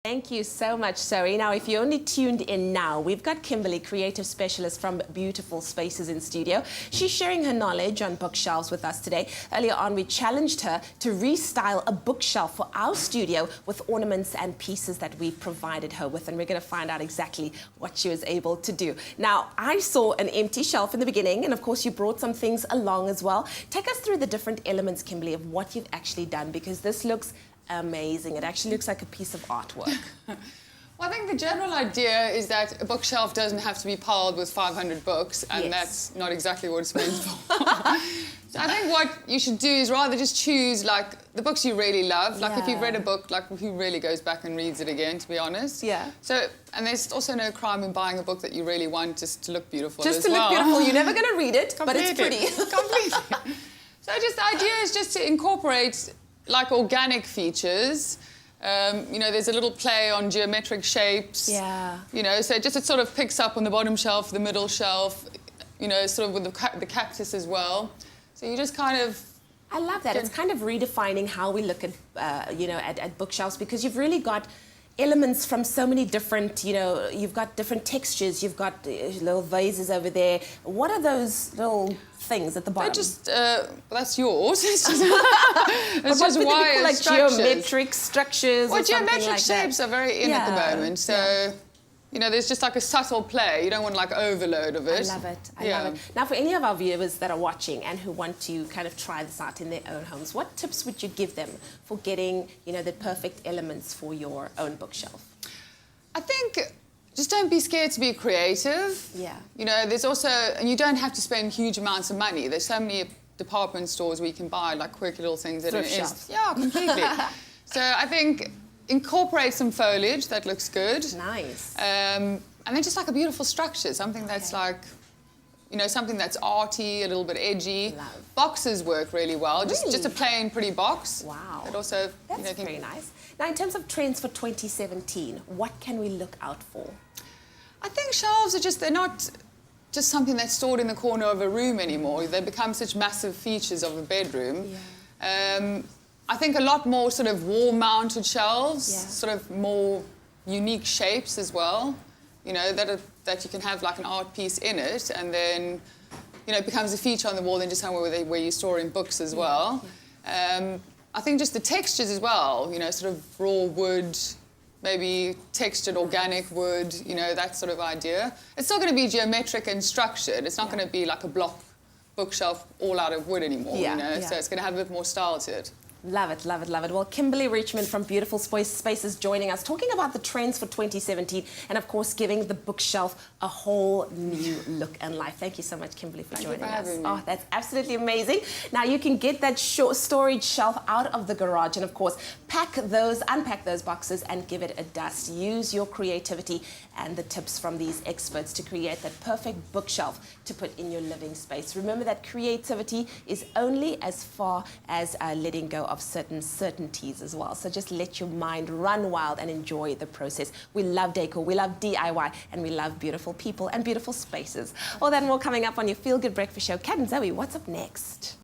Thank you so much, Zoe. Now, if you only tuned in now, we've got Kimberly, creative specialist from Beautiful Spaces in studio. She's sharing her knowledge on bookshelves with us today. Earlier on, we challenged her to restyle a bookshelf for our studio with ornaments and pieces that we provided her with, and we're going to find out exactly what she was able to do. Now, I saw an empty shelf in the beginning, and of course, you brought some things along as well. Take us through the different elements, Kimberly, of what you've actually done, because this looks amazing. It actually looks like a piece of artwork. Well, I think the general idea is that a bookshelf doesn't have to be piled with 500 books, and Yes. that's not exactly what it's meant for. So I think what you should do is rather just choose like the books you really love. Like if you've read a book, like who really goes back and reads it again, to be honest. Yeah. So, and there's also no crime in buying a book that you really want just to look beautiful Just as to well. look beautiful. You're never going to read it, but it's pretty. Completely. So just the idea is just to incorporate like organic features. You know, there's a little play on geometric shapes. Yeah. You know, so it sort of picks up on the bottom shelf, the middle shelf, you know, sort of with the cactus as well. So you just kind of... I love that. It's kind of redefining how we look at, you know, at bookshelves, because you've really got elements from so many different, you know, you've got different textures, you've got little vases over there. What are those little things at the bottom? They're just, that's yours. It's just, it's just wire like structures. geometric structures. Well, or something geometric like shapes that. are very in at the moment, so... You know, there's just like a subtle play. You don't want like overload of it. I love it. I love it. Now, for any of our viewers that are watching and who want to kind of try this out in their own homes, what tips would you give them for getting, you know, the perfect elements for your own bookshelf? I think just don't be scared to be creative. Yeah. You know, there's also, and you don't have to spend huge amounts of money. There's so many department stores where you can buy like quirky little things that Thrift shops. Yeah, completely. So I think incorporate some foliage that looks good. Nice. And then just like a beautiful structure, something that's like, you know, something that's arty, a little bit edgy. Love. Boxes work really well. Really? Just a plain, pretty box. Wow. But also, That's you know, very nice. Now, in terms of trends for 2017, what can we look out for? I think shelves are just, they're not just something that's stored in the corner of a room anymore. They become such massive features of a bedroom. Yeah. I think a lot more sort of wall-mounted shelves, Yeah. sort of more unique shapes as well. You know, that you can have like an art piece in it, and then, you know, it becomes a feature on the wall, then just somewhere where you're storing books as well. I think just the textures as well, you know, sort of raw wood, maybe textured organic wood, you know, that sort of idea. It's not going to be geometric and structured. It's not going to be like a block bookshelf all out of wood anymore, you know, so it's going to have a bit more style to it. Love it, love it, love it. Well, Kimberly Richmond from Beautiful Spaces joining us, talking about the trends for 2017 and, of course, giving the bookshelf a whole new look and life. Thank you so much, Kimberly, for joining us. Oh, that's absolutely amazing. Now, you can get that storage shelf out of the garage and, of course, unpack those boxes and give it a dust. Use your creativity and the tips from these experts to create that perfect bookshelf to put in your living space. Remember that creativity is only as far as letting go of certain certainties as well. So just let your mind run wild and enjoy the process. We love decor, we love DIY, and we love beautiful people and beautiful spaces. All that and more coming up on your Feel Good Breakfast Show. Kat and Zoe, what's up next?